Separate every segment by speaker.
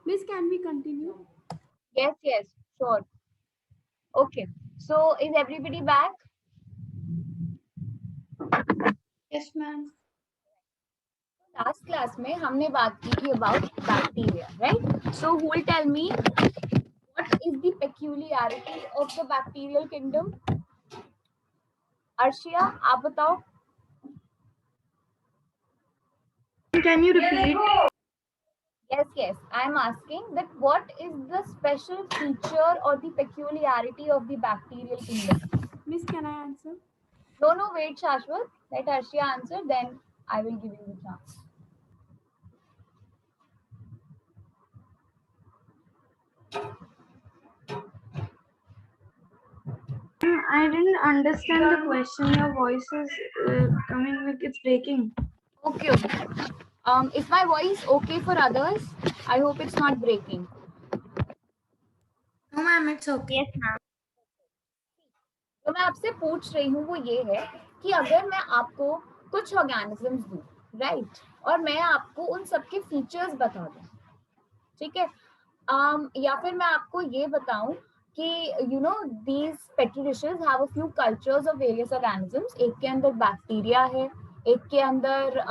Speaker 1: Miss, can we continue?
Speaker 2: Yes, sure. Okay. So is everybody back?
Speaker 1: Yes, ma'am.
Speaker 2: Last class में हमने बात की थी about bacteria, right? So who will tell me what is the peculiarity of the bacterial kingdom? Arshiya, आप बताओ.
Speaker 1: Can you repeat?
Speaker 2: Yes, I am asking that what is the special feature or the peculiarity of the bacterial kingdom?
Speaker 1: Miss, can I answer?
Speaker 2: No, wait, Shashwat. Let Arshia answer, then I will give you the chance.
Speaker 1: I didn't understand the question. Your voice is coming like it's breaking.
Speaker 2: Okay. Is my voice okay for others? I hope it's not breaking.
Speaker 1: No, ma'am, it's okay.
Speaker 2: Yes, ma'am. तो मैं आपसे पूछ रही हूँ वो ये है कि अगर मैं आपको कुछ ऑर्गेनिजम्स दूँ, राइट, और मैं आपको उन सबके फीचर्स बता दूँ, ठीक है, या फिर मैं आपको ये बताऊं कि you know these petri dishes have a few cultures of various organisms. एक के अंदर बैक्टीरिया है, एक के अंदर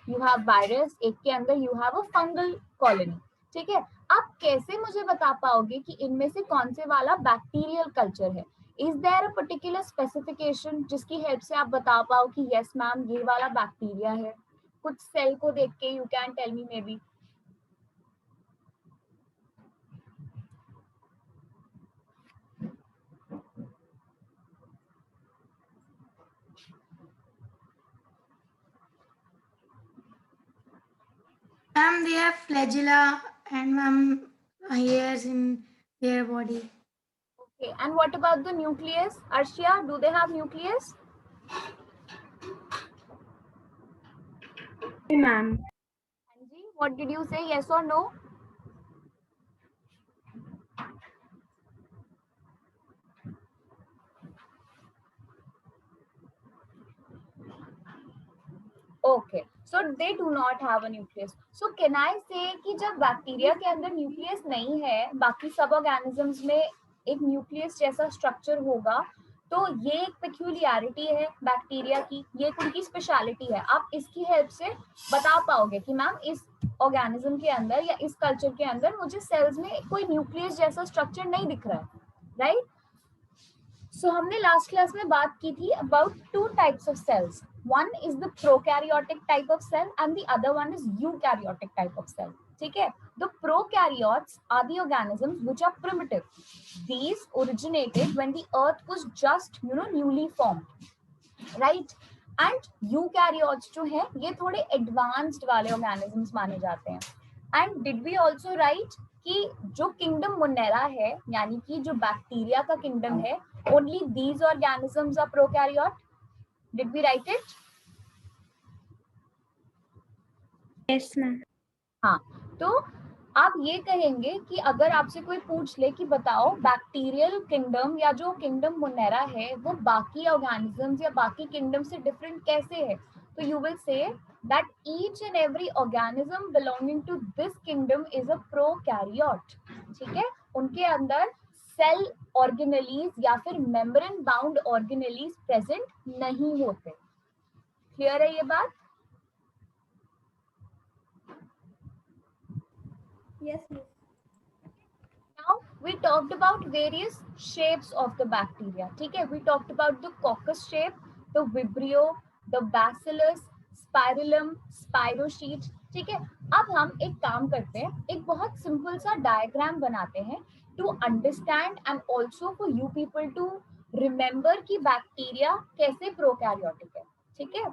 Speaker 2: यू हैव वायरस, एक के अंदर you have a fungal colony, ठीक है. आप कैसे मुझे बता पाओगे कि इनमें से कौन से वाला बैक्टीरियल कल्चर है? Is there a particular specification जिसकी हेल्प से आप बता पाओ कि यस मैम ये वाला बैक्टीरिया है? कुछ सेल को देख के you can tell me maybe.
Speaker 1: Ma'am, they have flagella and ma'am hairs in their body.
Speaker 2: Okay, and what about the nucleus? Arshia, do they have nucleus?
Speaker 1: Ma'am.
Speaker 2: Anji, what did you say? Yes or no? Okay, so they do not have a nucleus. So can I say कि जब bacteria के अंदर nucleus नहीं है, बाकी सब organisms में एक न्यूक्लियस जैसा स्ट्रक्चर होगा, तो ये एक पेक्यूलियरिटी है बैक्टीरिया की, ये एक उनकी स्पेशलिटी है. आप इसकी हेल्प से बता पाओगे कि मैम इस ऑर्गेनिज्म के अंदर या इस कल्चर के अंदर मुझे सेल्स में कोई न्यूक्लियस जैसा स्ट्रक्चर नहीं दिख रहा है, राइट? सो हमने लास्ट क्लास में बात की थी about two types of cells. One is the prokaryotic type of cell and the other one is eukaryotic type of cell. ठीक है? The prokaryotes are the organisms which are primitive. These originated when the earth was just newly formed, right? And eukaryotes जो है ये थोड़े advanced वाले organisms माने जाते हैं. And did we also write कि जो किंगडम मुन्नेरा है, यानी कि जो बैक्टीरिया का किंगडम है, only these organisms are prokaryote? Did we write it?
Speaker 1: Yes, ma'am.
Speaker 2: हाँ, तो आप ये कहेंगे कि अगर आपसे कोई पूछ ले कि बताओ बैक्टीरियल किंगडम या जो किंगडम मुन्नेरा है वो बाकी ऑर्गेनिजम्स या बाकी किंगडम से डिफरेंट कैसे है, तो you will say that each and every organism belonging to this kingdom is a prokaryote. ठीक है, उनके अंदर सेल ऑर्गेनेलीज या फिर मेम्ब्रेन बाउंड ऑर्गेनेलीज प्रेजेंट नहीं होते. क्लियर है ये बात?
Speaker 1: Yes, miss.
Speaker 2: Now we talked about various shapes of the bacteria. ठीक है, we talked about the coccus shape, the vibrio, the bacillus, spirillum, spirochete. ठीक है, अब हम एक काम करते हैं, एक बहुत सिंपल सा डायग्राम बनाते हैं to understand and also for you people to remember कि बैक्टीरिया कैसे प्रोकैरियोटिक है. ठीक है,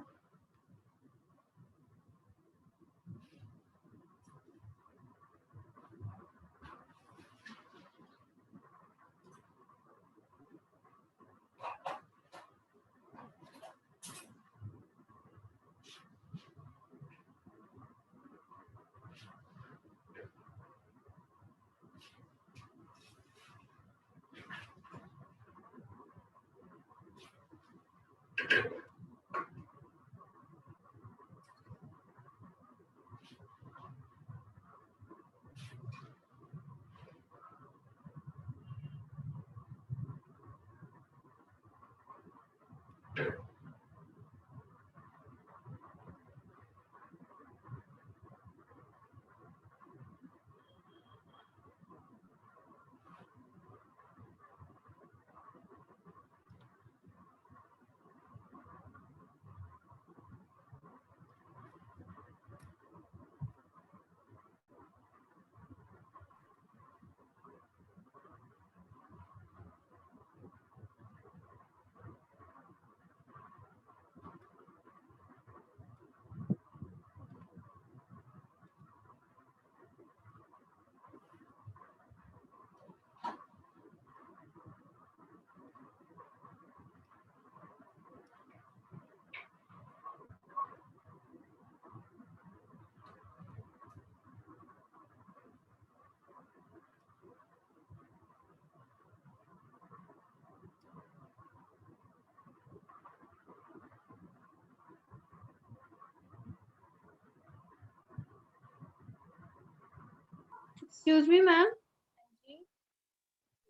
Speaker 1: Excuse me, ma'am.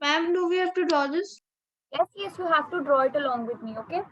Speaker 1: Ma'am, do we have to draw this?
Speaker 2: Yes, yes, you have to draw it along with me, okay?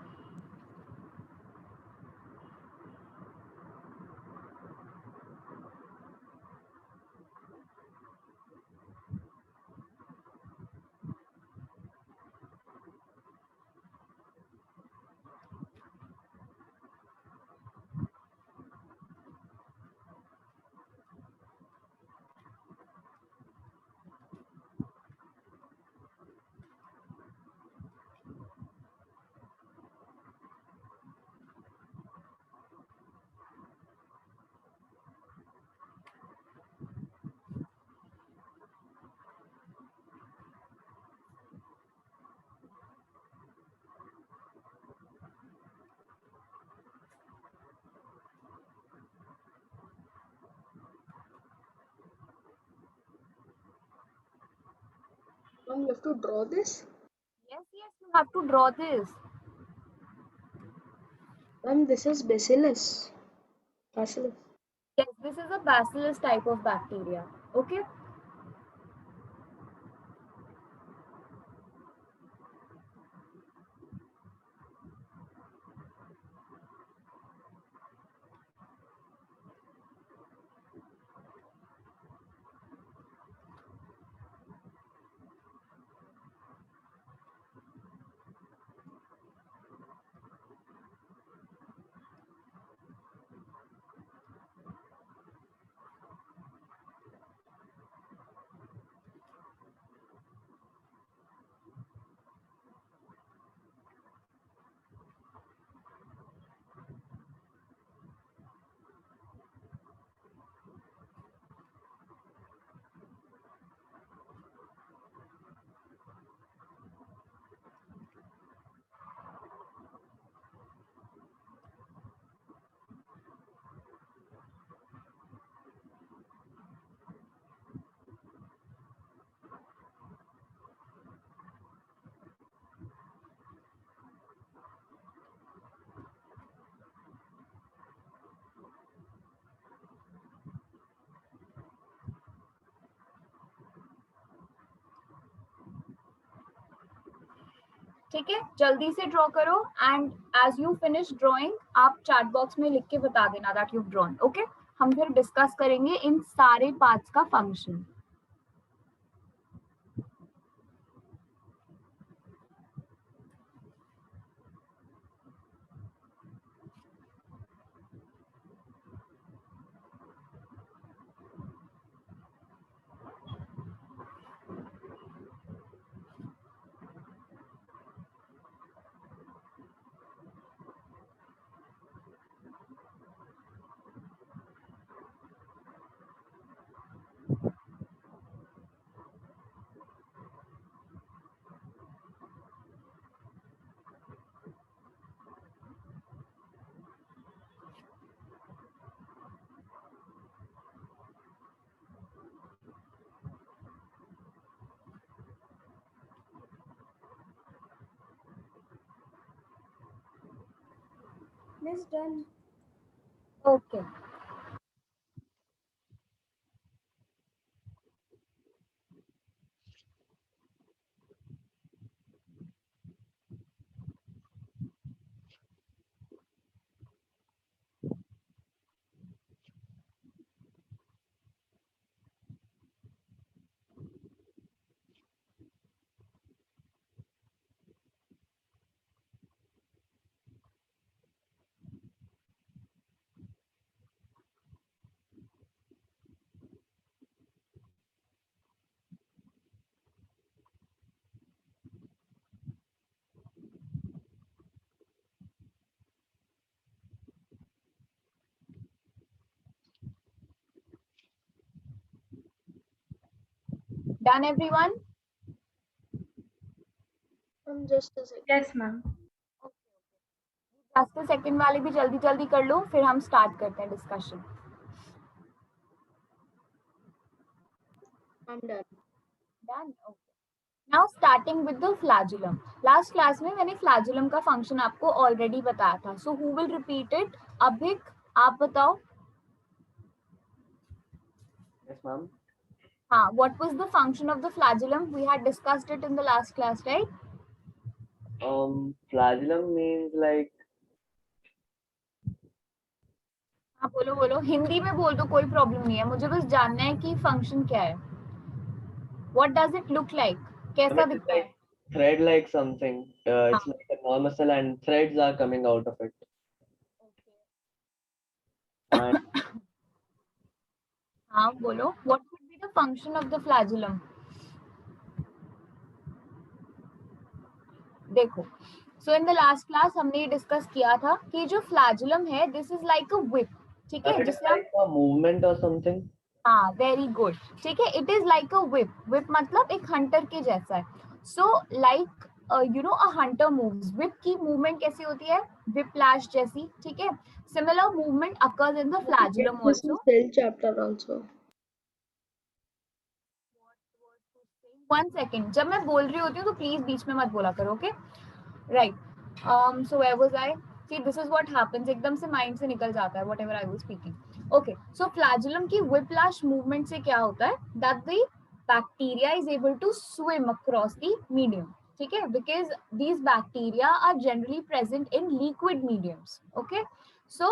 Speaker 3: Mom, you have to draw this?
Speaker 2: Yes, yes, you have to draw this.
Speaker 3: Mom, this is bacillus. Bacillus.
Speaker 2: Yes, this is a bacillus type of bacteria, okay? ठीक है, जल्दी से draw करो and as you finish drawing आप chat box में लिख के बता देना दैट यू ड्रॉन, ओके? हम फिर डिस्कस करेंगे इन सारे पार्ट्स का function.
Speaker 1: Miss done.
Speaker 2: Okay. Done everyone?
Speaker 3: Just a second.
Speaker 1: Yes, ma'am.
Speaker 2: Just a second वाले भी जल्दी जल्दी कर लो फिर हम स्टार्ट करते हैं discussion.
Speaker 3: I'm done.
Speaker 2: Done. Okay. Now starting with the flagellum. Last class में मैंने flagellum का फंक्शन आपको ऑलरेडी बताया था. So who will repeat it? अभिक, आप बताओ.
Speaker 4: Yes, ma'am.
Speaker 2: what was the function of the flagellum? We had discussed it in the last class, right?
Speaker 4: Flagellum means like
Speaker 2: हाँ बोलो बोलो, हिंदी में बोल दो, कोई प्रॉब्लम नहीं है, मुझे बस जानना है कि फंक्शन क्या है. What does it look like?
Speaker 4: I
Speaker 2: कैसा
Speaker 4: mean, it's
Speaker 2: दिखता है?
Speaker 4: like thread like something. It's like a normal cell and threads are coming out of it. And
Speaker 2: हाँ बोलो, what would be the function of the flagellum? देखो, so in the last class हमने ये discuss किया था कि जो flagellum है, this is like a whip, ठीक है,
Speaker 4: it is
Speaker 2: जिससे हम
Speaker 4: like a movement or something.
Speaker 2: हाँ वेरी गुड, ठीक है, it is like a whip. whip मतलब एक हंटर के जैसा है. So like you know a Hunter moves, whip की मूवमेंट कैसी होती है, whiplash जैसी, ठीक है. Similar movement occurs in the flagellum
Speaker 3: This is
Speaker 2: also.
Speaker 3: cell chapter also.
Speaker 2: One second, जब मैं बोल रही होती हूँ तो प्लीज बीच में मत बोला करो, okay? Right. So where was I? See, this is what happens, एकदम से माइंड से निकल जाता है whatever I was speaking. Okay, so flagellum की whiplash movement से क्या होता है, that the bacteria is able to swim across the medium, ठीक है, because these bacteria are generally present in liquid mediums. Okay, so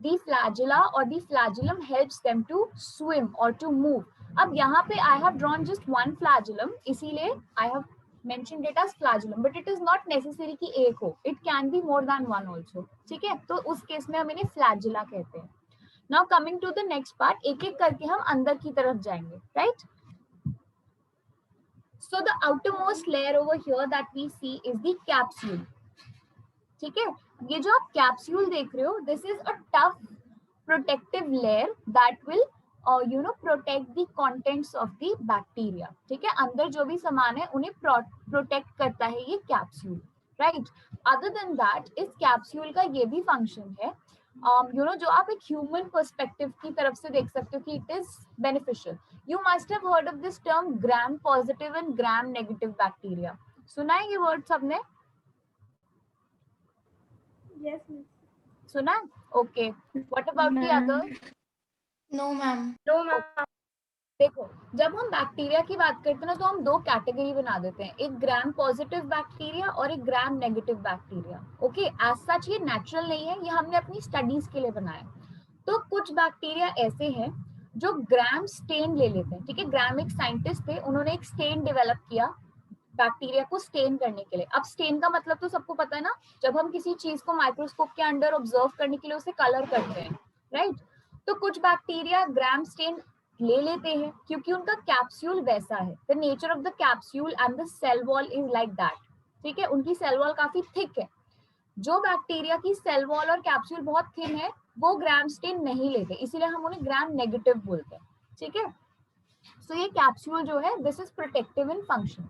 Speaker 2: the flagella or the flagellum helps them to swim or to move. अब यहाँ पे I have drawn just one flagellum, इसीलिए I have mentioned it as flagellum, but it is not necessary कि एक हो, it can be more than one also, ठीक है, तो उस केस में हम इन्हें flagella कहते हैं. Now coming to the next part, एक एक करके हम अंदर की तरफ जाएंगे, right? So the outermost layer over here that we see is the capsule, ठीक है. ये जो आप capsule देख रहे हो, this is a tough protective layer that will you know protect the contents of the bacteria, ठीक है, अंदर जो भी सामान है उन्हें प्रोटेक्ट करता है ये capsule, right. Other than that इस कैप्सूल का ये भी फंक्शन है, यू नो, जो आप एक ह्यूमन पर्सपेक्टिव की तरफ से देख सकते हो कि it is beneficial. You must have heard of this term gram positive and gram negative bacteria. सुना है ये वर्ड सबने?
Speaker 1: Yes, miss.
Speaker 2: सुना है? Okay, what about the other?
Speaker 5: No, ma'am.
Speaker 1: No, ma'am.
Speaker 2: देखो, जब हम बैक्टीरिया की बात करते हैं ना तो हम दो कैटेगरी बना देते हैं, एक ग्राम पॉजिटिव बैक्टीरिया और एक gram negative bacteria. Okay, as such ये नेचुरल नहीं है, ये हमने अपनी स्टडीज के लिए बनाया. तो कुछ बैक्टीरिया ऐसे हैं जो ग्राम स्टेन ले लेते हैं, ठीक है. ग्राम एक साइंटिस्ट थे, उन्होंने एक स्टेन डेवलप किया बैक्टीरिया को स्टेन करने के लिए. अब स्टेन का मतलब तो सबको पता है ना, जब हम किसी चीज को माइक्रोस्कोप के अंडर ऑब्जर्व करने के लिए उसे कलर करते हैं, राइट. तो कुछ बैक्टीरिया ग्राम स्टेन ले लेते हैं क्योंकि उनका कैप्सूल वैसा है, the nature of the capsule and the cell wall is like that, ठीक है. उनकी सेल वॉल काफी थिक है. जो बैक्टीरिया की सेल वॉल और कैप्सूल बहुत थिन है वो ग्राम स्टेन नहीं लेते, इसीलिए हम उन्हें ग्राम नेगेटिव बोलते हैं, ठीक है. सो ये कैप्सूल जो है this is protective in function.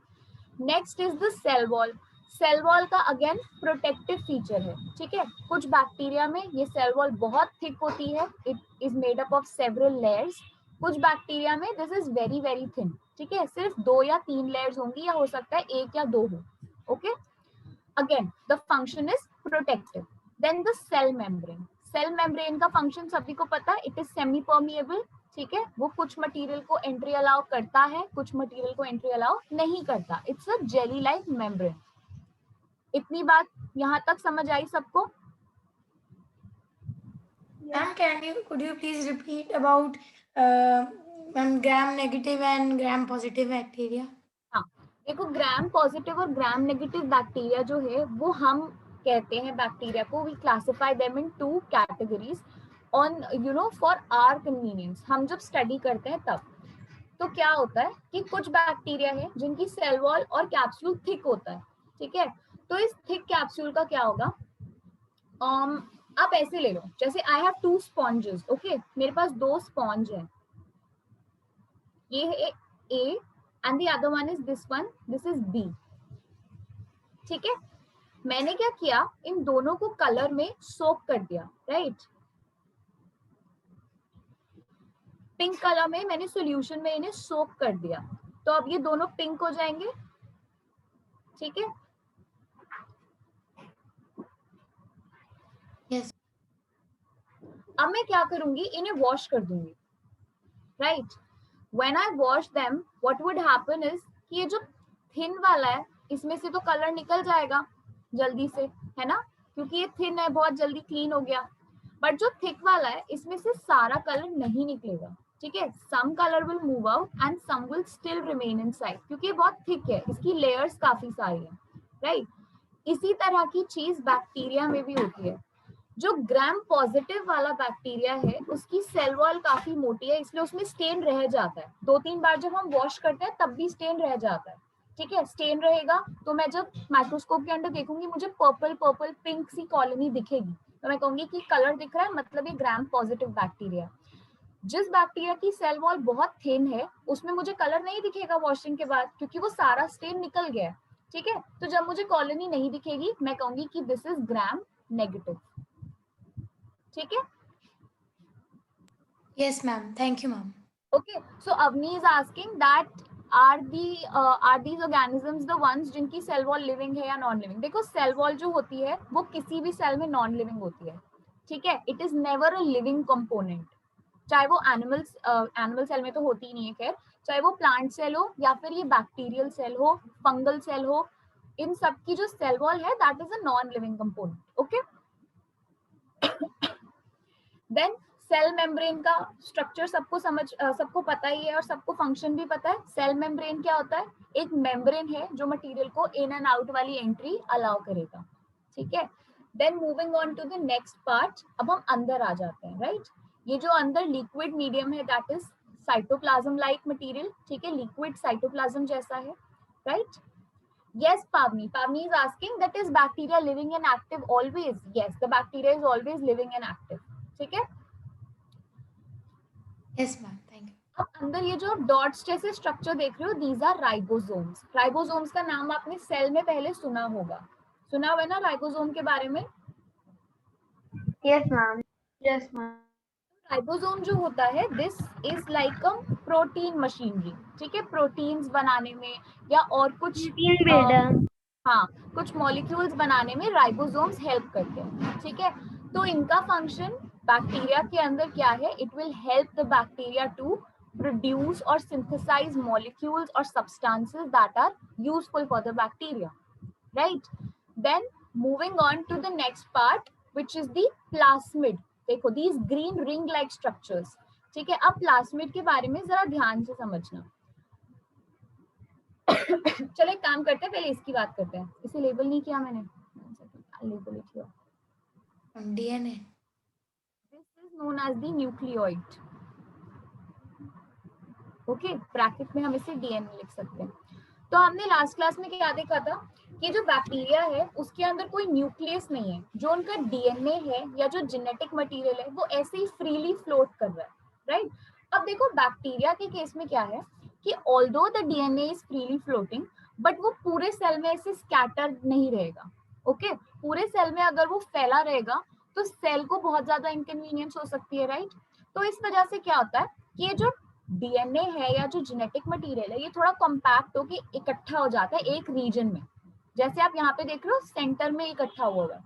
Speaker 2: Next is the cell wall. Cell wall का अगेन प्रोटेक्टिव फीचर है, ठीक है. कुछ बैक्टीरिया में ये सेल वॉल बहुत थिक होती है, it is made up of several layers. कुछ बैक्टीरिया में this is very very thin, ठीक है, सिर्फ 2 या 3 लेयर्स होंगी या हो सकता है 1 या 2 हो. Okay, again the function is protective. Then the cell membrane. Cell membrane का फंक्शन सभी को पता है, इट इज सेमी परमिएबल, ठीक है. वो कुछ मटेरियल को एंट्री अलाउ करता है, कुछ मटेरियल को एंट्री अलाउ नहीं करता. It's a jelly like membrane. इतनी बात यहाँ तक समझ आई सबको?
Speaker 5: Ma'am, could you please repeat about gram negative and gram positive bacteria?
Speaker 2: हाँ, देखो, ग्राम पॉजिटिव और ग्राम नेगेटिव बैक्टीरिया जो है वो हम कहते हैं बैक्टीरिया को, we classify them in 2 categories on you know for our convenience. हम जब स्टडी करते हैं तब तो क्या होता है कि कुछ बैक्टीरिया है जिनकी सेल वॉल और कैप्सूल थिक होता है, ठीक है. तो इस थिक कैप्सूल का क्या होगा, आप ऐसे ले लो, जैसे आई हैव 2 स्पॉन्जेस. ओके, मेरे पास 2 स्पॉन्ज हैं, ये है A and the other one is this one, this is B, ठीक है. मैंने क्या किया, इन दोनों को कलर में सोक कर दिया, राइट. पिंक कलर में मैंने सॉल्यूशन में इन्हें सोक कर दिया, तो अब ये दोनों पिंक हो जाएंगे, ठीक है.
Speaker 5: Yes.
Speaker 2: अब मैं क्या करूंगी, इन्हें वॉश कर दूंगी, right. When I wash them what would happen is कि ये जो थिन वाला है इसमें से तो कलर निकल जाएगा जल्दी से, है ना, क्योंकि ये थिन है, बहुत जल्दी क्लीन हो गया। बट जो थिक वाला है इसमें से सारा कलर नहीं निकलेगा, ठीक है, some colour will move out and some will still remain inside, क्योंकि ये बहुत थिक है, इसकी लेयर्स काफी सारी है, राइट। इसी तरह की चीज बैक्टीरिया में भी होती है। जो ग्राम पॉजिटिव वाला बैक्टीरिया है उसकी सेल वॉल काफी मोटी है, इसलिए उसमें स्टेन रह जाता है, 2-3 बार जब हम वॉश करते हैं तब भी स्टेन रह जाता है, ठीक है। स्टेन रहेगा तो मैं जब माइक्रोस्कोप के अंदर देखूंगी मुझे पर्पल पर्पल पिंक सी कॉलोनी दिखेगी, तो मैं कहूंगी कि कलर दिख रहा है, मतलब ये ग्राम पॉजिटिव बैक्टीरिया। जिस बैक्टीरिया की सेल वॉल बहुत थिन है उसमें मुझे कलर नहीं दिखेगा वॉशिंग के बाद, क्योंकि वो सारा स्टेन निकल गया है, ठीक है। तो जब मुझे कॉलोनी नहीं दिखेगी मैं कहूंगी कि दिस इज ग्राम नेगेटिव, ठीक है।
Speaker 5: Yes, ma'am. Thank you, ma'am.
Speaker 2: Okay, so Avni is asking that are these organisms the ones जिनकी सेल वॉल लिविंग है या नॉन लिविंग? देखो सेल वॉल जो होती है वो किसी भी सेल में नॉन लिविंग होती है, ठीक है, it is never a living component, चाहे वो एनिमल सेल में तो होती ही नहीं है, खैर, चाहे वो प्लांट सेल हो या फिर ये बैक्टीरियल सेल हो, फंगल सेल हो, इन सब की जो सेल वॉल है that is a non living component, okay. Then cell membrane का स्ट्रक्चर सबको पता ही है और सबको फंक्शन भी पता है। सेल मेम्ब्रेन क्या होता है? एक मेम्ब्रेन है जो मटेरियल को इन एंड आउट वाली एंट्री अलाउ करेगा, ठीक है। Then moving on to the next part, अब हम अंदर आ जाते हैं, राइट। ये जो अंदर लिक्विड मीडियम है that is cytoplasm like material, ठीक है, लिक्विड साइटोप्लाज्म जैसा है, right. Yes, Pavni is asking that is bacteria living and active always? Yes, the bacteria is always living and active, ठीक है।
Speaker 5: Yes, ma'am. Thank you.
Speaker 2: अब अंदर ये जो डॉट्स जैसे स्ट्रक्चर देख रहे हो दीज आर राइबोसोम्स। राइबोसोम्स का नाम आपने सेल में पहले सुना होगा, सुना हुआ है ना राइबोसोम के बारे में?
Speaker 1: Yes, ma'am. Yes, ma'am.
Speaker 2: Ribosome जो होता है this is like a protein machinery, ठीक है, प्रोटीन्स बनाने में या और कुछ
Speaker 1: Protein builder.
Speaker 2: हाँ कुछ मॉलिक्यूल्स बनाने में राइबोसोम्स हेल्प करते हैं, ठीक है। तो इनका फंक्शन बैक्टीरिया के अंदर क्या है? It will help the bacteria to produce और सिंथेसाइज मॉलिक्यूल्स और substances that are useful for the bacteria, right. Then moving on to the next part which is the plasmid. देखो these green ring like structures, ठीक है। अब plasmid के बारे में जरा ध्यान से समझना। चलो एक काम करते हैं, पहले इसकी बात करते हैं। इसे लेबल नहीं किया मैंने, लेबल ही किया।
Speaker 5: DNA.
Speaker 2: This is known as the nucleoid, okay, bracket में हम इसे डीएनए लिख सकते हैं। तो हमने लास्ट क्लास में क्या देखा था कि जो बैक्टीरिया है उसके अंदर कोई न्यूक्लियस नहीं है, जो उनका डीएनए है या जो जेनेटिक मटेरियल है वो ऐसे ही फ्रीली फ्लोट कर रहा है, राइट। अब देखो बैक्टीरिया के केस में क्या है कि although the DNA is freely floating but वो पूरे सेल में ऐसे स्कैटर नहीं रहेगा, ओके। पूरे सेल में अगर वो फैला रहेगा तो सेल को बहुत ज्यादा इनकन्वीनियंस हो सकती है, राइट। तो इस वजह से क्या होता है कि ये जो डीएनए है या जो जेनेटिक मटेरियल है ये थोड़ा कॉम्पैक्ट होके इकट्ठा हो जाता है एक रीजन में, जैसे आप यहाँ पे देख रहे हो सेंटर में इकट्ठा हुआ है।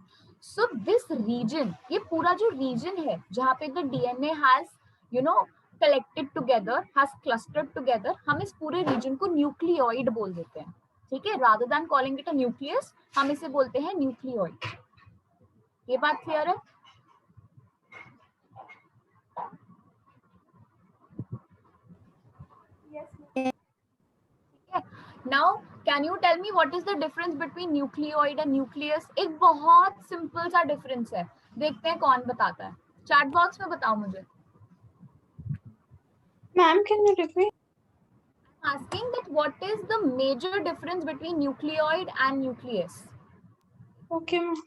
Speaker 2: सो दिस रीजन, ये पूरा जो रीजन है जहाँ पे the DNA has you know collected together, has clustered together, हम इस पूरे रीजन को न्यूक्लियोइड बोल देते हैं, ठीक है। Rather than calling it a nucleus हम इसे बोलते हैं न्यूक्लियोइड। ये बात क्लियर है? Now can you tell me what is the difference between nucleoid and nucleus? एक बहुत सिंपल सा डिफरेंस है, देखते हैं कौन बताता है। चैट बॉक्स में बताओ मुझे।
Speaker 3: Ma'am, can you repeat?
Speaker 2: Asking that what is the major difference between nucleoid and nucleus?
Speaker 3: Okay, ma'am.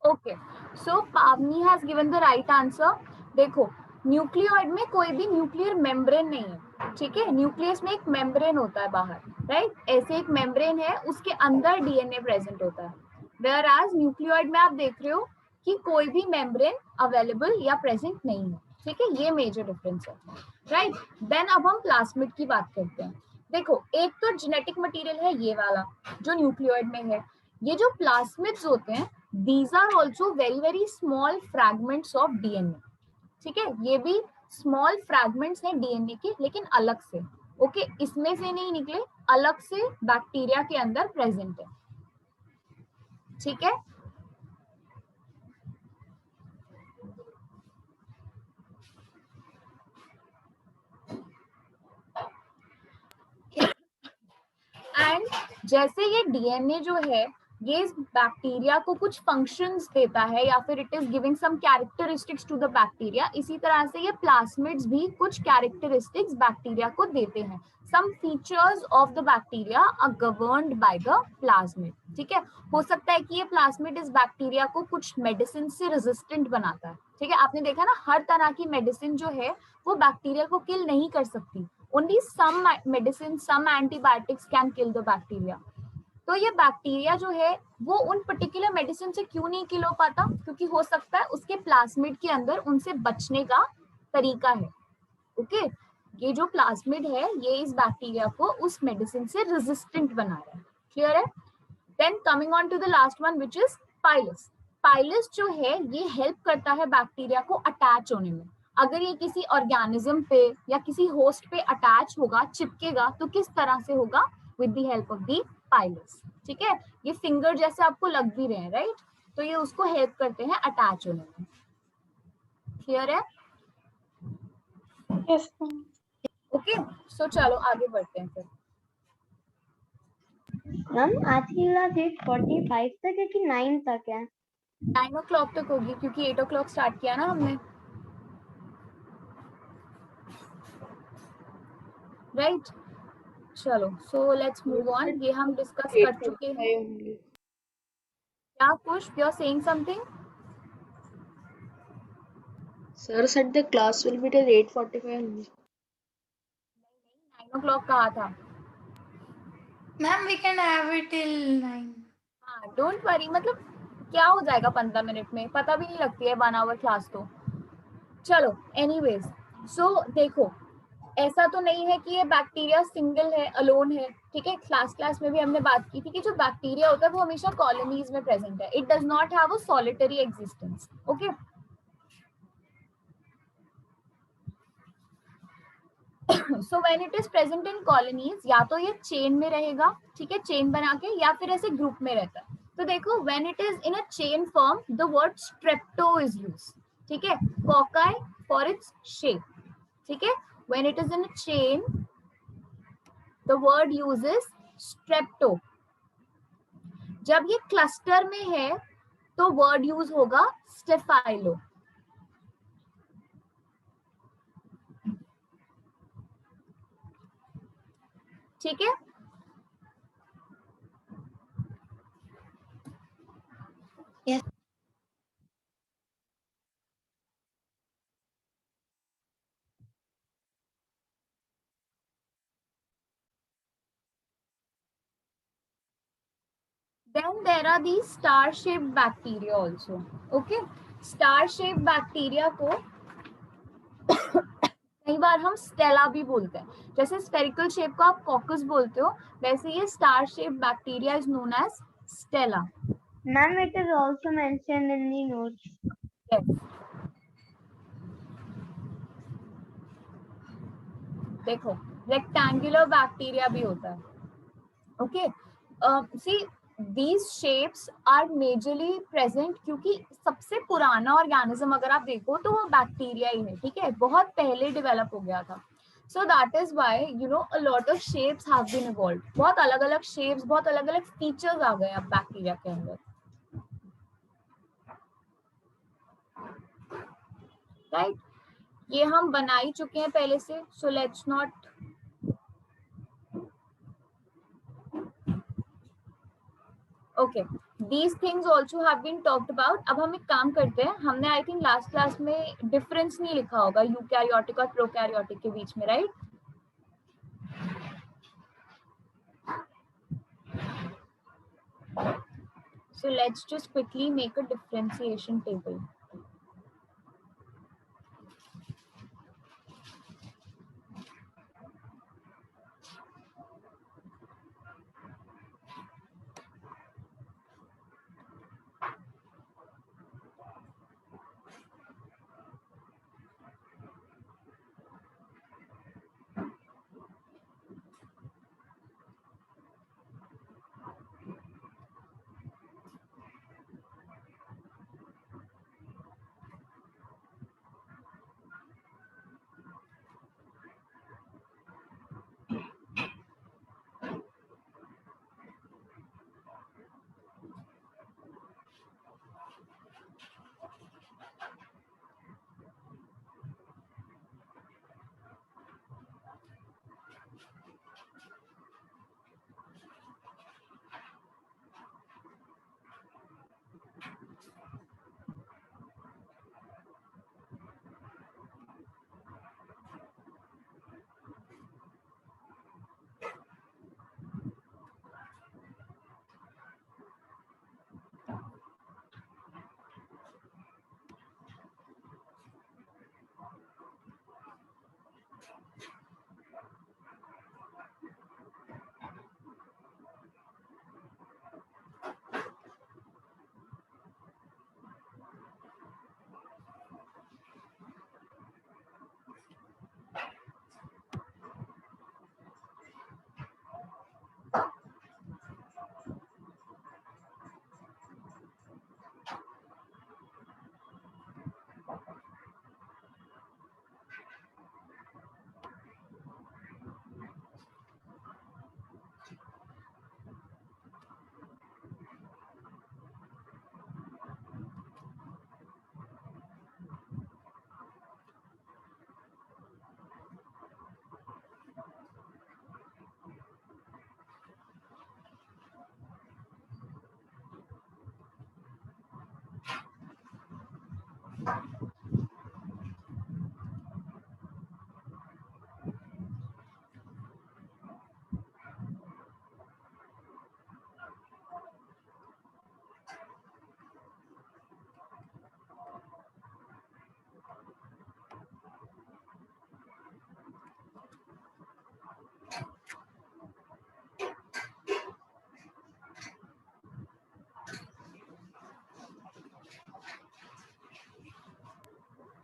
Speaker 2: Okay, so Pavani has given the right answer. देखो, न्यूक्लियोइड में कोई भी न्यूक्लियर मेम्ब्रेन नहीं है, ठीक है. न्यूक्लियस में एक मेम्ब्रेन होता है बाहर, राइट. ऐसे एक मेम्ब्रेन है, उसके अंदर डीएनए प्रेजेंट होता है. वेयर एज न्यूक्लियोइड में आप देख रहे हो कि कोई भी मेम्ब्रेन अवेलेबल या प्रेजेंट नहीं है, ठीक है. ये मेजर डिफरेंस है, राइट. देन अब हम प्लाज्मिड की बात करते हैं. देखो, एक तो जेनेटिक मटेरियल है ये वाला जो न्यूक्लियोइड में है. ये जो प्लाज्मिड्स होते हैं, these are also very very small fragments of DNA, ठीक है. ये भी स्मॉल फ्रैगमेंट्स हैं डीएनए के, लेकिन अलग से. ओके, इसमें से नहीं निकले, अलग से बैक्टीरिया के अंदर प्रेजेंट है, ठीक है. एंड जैसे ये डीएनए जो है, ये इस बैक्टीरिया को कुछ फंक्शंस देता है या फिर it is giving some characteristics to the bacteria, इसी तरह से ये प्लाज्मिड्स भी कुछ कैरेक्टरिस्टिक्स बैक्टीरिया को देते हैं. Some features of the bacteria are governed by the plasmid, ठीक है. हो सकता है कि ये प्लाज्मिड इस बैक्टीरिया को कुछ मेडिसिन से रेजिस्टेंट बनाता है, ठीक है. आपने देखा ना, हर तरह की मेडिसिन जो है वो बैक्टीरिया को किल नहीं कर सकती. Only some medicine, some antibiotics can kill the bacteria. तो ये बैक्टीरिया जो है वो उन पर्टिकुलर मेडिसिन से क्यों नहीं किल हो पाता? क्योंकि हो सकता है उसके प्लाज्मिड के अंदर उनसे बचने का तरीका है. ओके, ये जो प्लाज्मिड है ये इस बैक्टीरिया को उस मेडिसिन से रेजिस्टेंट बना रहा है. क्लियर है? Then coming on to the last one which is pilus. Pilus जो है ये हेल्प करता है बैक्टीरिया को अटैच होने में. अगर ये किसी ऑर्गेनिज्म पे या किसी होस्ट पे अटैच होगा, चिपकेगा, तो किस तरह से होगा? With the help of the pilus, ठीक है. ये फिंगर जैसे आपको लग भी रहे हैं, राइट. तो ये उसको हेल्प करते हैं अटैच होने में. क्लियर है?
Speaker 1: Yes.
Speaker 2: ओके, सो चलो आगे बढ़ते हैं फिर.
Speaker 3: मैम आज की क्लास 8:45 तक है कि 9 तक है?
Speaker 2: 9 o'clock तक होगी क्योंकि 8 o'clock स्टार्ट किया ना हमने, राइट. चलो, सो लेट्स मूव ऑन. ये हम डिस्कस कर चुके हैं. क्या कुछ you are saying something?
Speaker 3: Sir said the class will be till 8:45 only.
Speaker 2: 9 o'clock कहा था.
Speaker 5: Ma'am, we can have it till 9.
Speaker 2: हाँ, डोंट वरी. मतलब क्या हो जाएगा 15 मिनट में, पता भी नहीं लगती है 1 hour क्लास तो. चलो, एनीवेज, सो देखो, ऐसा तो नहीं है कि ये बैक्टीरिया सिंगल है, अलोन है, ठीक है. क्लास में भी हमने बात की थी कि जो बैक्टीरिया होता है वो हमेशा कॉलोनीज में प्रेजेंट है. It does not have a solitary existence. Okay, so when it is present in colonies, या तो ये चेन में रहेगा, ठीक है, चेन बना के, या फिर ऐसे ग्रुप में रहता है. तो देखो, when it is in a chain form the word strepto is used, ठीक है. कॉकाई फॉर इट्स शेप, ठीक है. When it is in a chain the word uses strepto. जब ये क्लस्टर में है तो वर्ड यूज होगा स्टेफाइलो, ठीक है.
Speaker 5: Yes.
Speaker 2: Then there are these star-shaped bacteria also. Okay, star-shaped bacteria को कई बार हम स्टेला भी बोलते हैं. जैसे स्फेरिकल शेप को आप कॉकस बोलते हो, वैसे ये star shape bacteria is known as stella.
Speaker 3: Ma'am, it is also mentioned in the notes.
Speaker 2: Yes. देखो, रेक्टेंगुलर बैक्टीरिया भी होता है. Okay, see these shapes are majorly present क्योंकि सबसे पुराना ऑर्गेनिज्म अगर आप देखो तो वो बैक्टीरिया ही है, ठीक है. बहुत पहले डेवलप हो गया था. So that is why you know a lot of shapes have been evolved. बहुत अलग अलग shapes, बहुत अलग अलग features आ गए अब बैक्टीरिया के अंदर, राइट. ये हम बना ही चुके हैं पहले से, so let's not okay, these things also have been talked about. अब हम एक काम करते हैं, हमने आई थिंक लास्ट क्लास में डिफरेंस नहीं लिखा होगा यूकैरियोटिक और प्रोकैरियोटिक के बीच में, right? So let's just quickly make a differentiation table.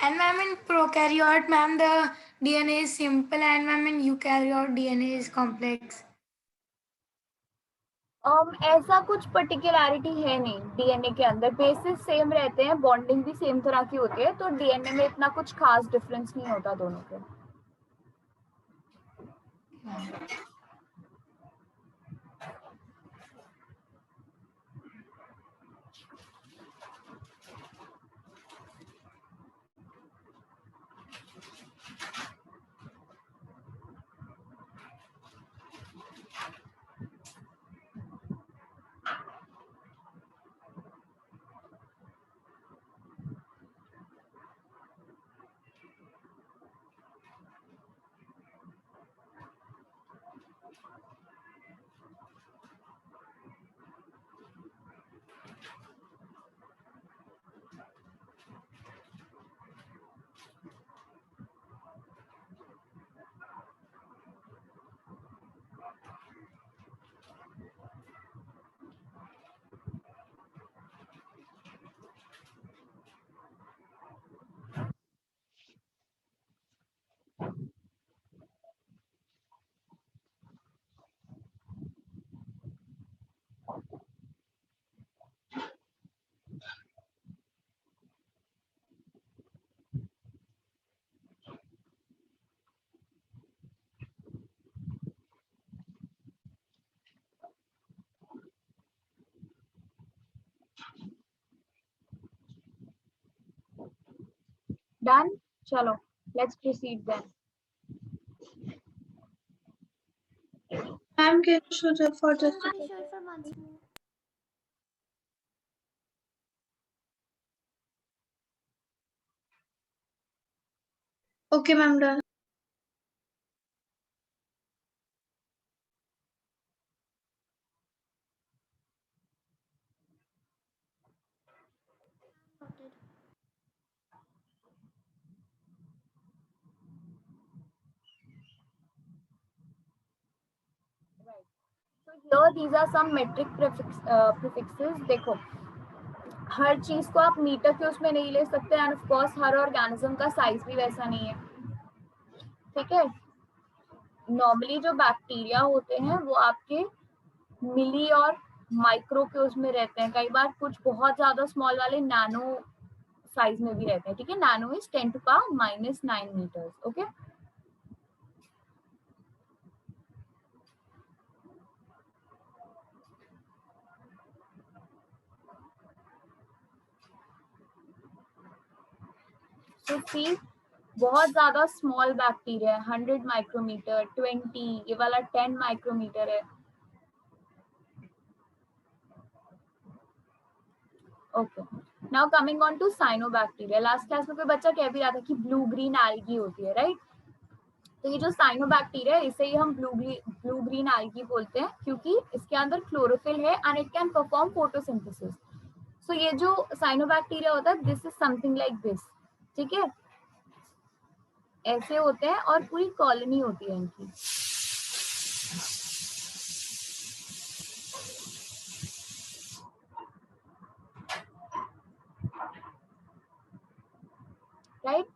Speaker 5: And ma'am, in prokaryote, ma'am, the DNA is simple, and ma'am, in eukaryote, DNA is complex.
Speaker 2: ऐसा कुछ पर्टिकुलैरिटी है नहीं डीएनए के अंदर, बेसिस सेम रहते हैं, बॉन्डिंग भी सेम तरह की होती है, तो डीएनए में इतना कुछ खास डिफरेंस नहीं होता दोनों के. डन, चलो let's proceed then.
Speaker 3: Ma'am, can you show the for just a
Speaker 6: Sure, for months more.
Speaker 1: Okay, ma'am, done.
Speaker 2: Right. So here these are some metric prefixes. देखो हर चीज को आप मीटर के उसमें नहीं ले सकते end of course her organism का साइज भी वैसा नहीं है, ठीक है। नॉर्मली जो बैक्टीरिया होते हैं वो आपके मिली और माइक्रो के उसमें रहते हैं, कई बार कुछ बहुत ज्यादा स्मॉल वाले नैनो साइज में भी रहते हैं, ठीक है। Nano is 10⁻⁹ meters, okay. तो सी बहुत ज्यादा स्मॉल बैक्टीरिया है, 100 माइक्रोमीटर, 20, ये वाला 10 माइक्रोमीटर है, okay. Now coming on to cyanobacteria, last class में कोई बच्चा कह भी रहा था कि ब्लू ग्रीन एल्गी होती है, राइट। तो ये जो साइनोबैक्टीरिया है इसे ही हम ब्लू ग्रीन एल्गी बोलते हैं क्योंकि इसके अंदर क्लोरोफिल है and it can perform photosynthesis. So ये जो साइनोबैक्टीरिया होता है this is something like this, ठीक है, ऐसे होते हैं और पूरी कॉलोनी होती है इनकी। राइट,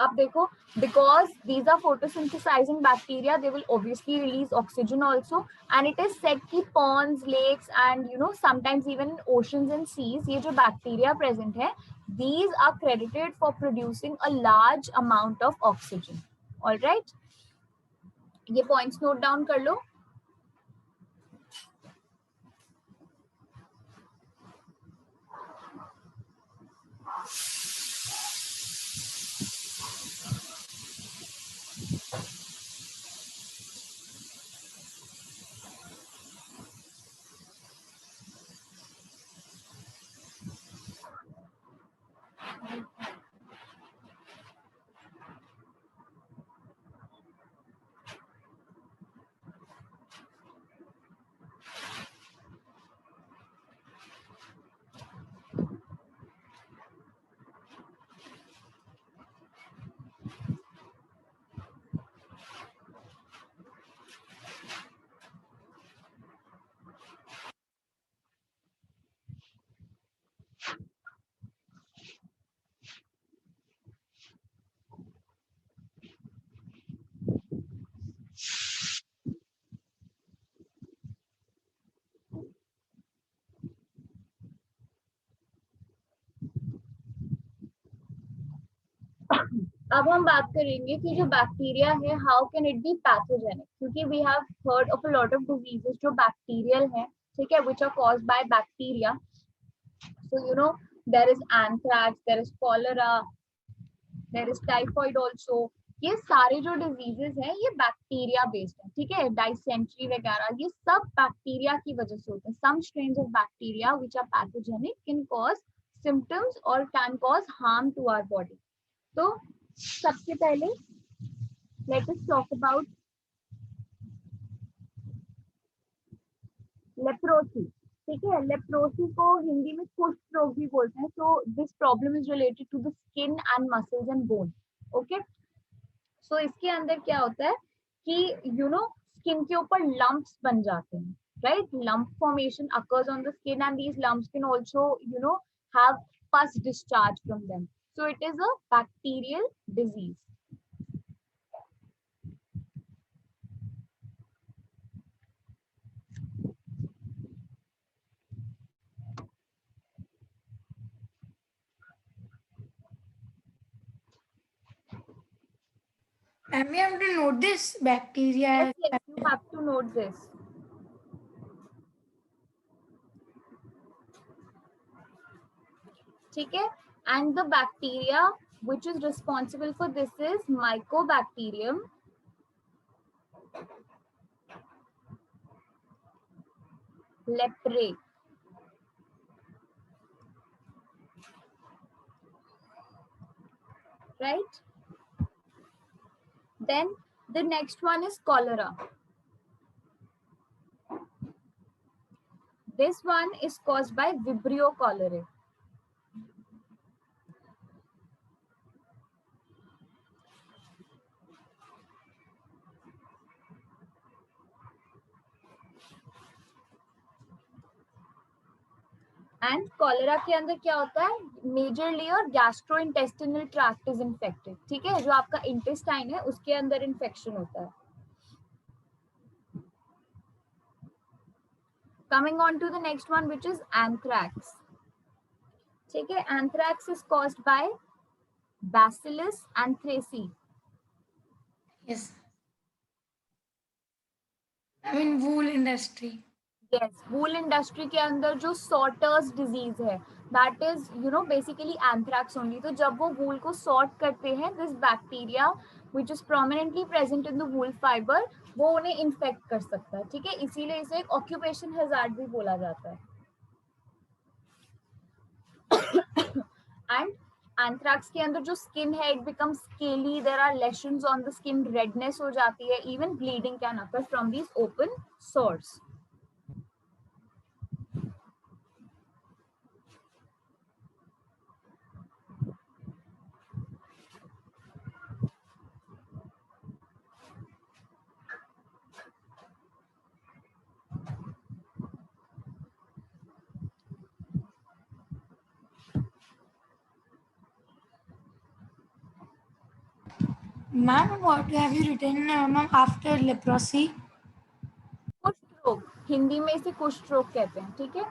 Speaker 2: अब देखो because these are photosynthesizing bacteria they will obviously release oxygen also and it is said कि ponds, lakes and you know sometimes even oceans and seas ये जो bacteria present है these are credited for producing a large amount of oxygen, all right। ये points note down कर लो। अब हम बात करेंगे कि जो बैक्टीरिया है how can it be pathogenic, क्योंकि we have heard of a lot of diseases जो बैक्टीरियल है, ठीक है, which are caused by bacteria. So you know there is anthrax, there is cholera, there is typhoid also. ये सारे जो diseases हैं ये बैक्टीरिया बेस्ड है, ठीक है। डाइसेंट्री वगैरह ये सब बैक्टीरिया की वजह से होते हैं। Some strains of bacteria which are pathogenic can cause symptoms और can cause harm to our body. तो सबसे पहले let us talk about leprosy, ठीक है। लेप्रोसी को हिंदी में कुष्ठ रोग भी बोलते हैं। So this problem is related to the skin and muscles and bone, okay. सो इसके अंदर क्या होता है कि यू नो स्किन के ऊपर लंप्स बन जाते हैं, right. Lump formation occurs on the skin and these lumps can also you know have pus discharge from them. So it is a bacterial disease.
Speaker 5: And we have to note this bacteria.
Speaker 2: Yes, you have to note this. ठीक है, and the bacteria which is responsible for this is Mycobacterium leprae. right? Then the next one is cholera. This one is caused by Vibrio cholerae. And cholera के अंदर क्या होता है, majorly और gastrointestinal tract is infected, ठीक है, जो आपका इंटेस्टाइन है उसके अंदर इन्फेक्शन होता है. Coming on to the next one which is anthrax. ठीक है, anthrax is caused by bacillus anthracis.
Speaker 5: Yes. I mean wool industry.
Speaker 2: Yes, wool industry के अंदर जो सॉर्टर्स डिजीज है, that is you know basically anthrax only. तो जब वो wool को सॉर्ट करते हैं, this bacteria which is prominently present in the wool fibre, वो उन्हें इन्फेक्ट कर सकता है. ठीक है, इसीलिए इसे एक ऑक्यूपेशन हैजार्ड भी बोला जाता है. एंड एंथ्रैक्स के अंदर जो स्किन है, it become scaly, there are lesions on the skin, redness हो जाती है, even bleeding can occur from these open sores.
Speaker 5: Ma'am, what have you written, ma'am, after leprosy?
Speaker 2: कुष्ठ रोग, हिंदी में इसे कुष्ठ रोग कहते हैं. ठीक है,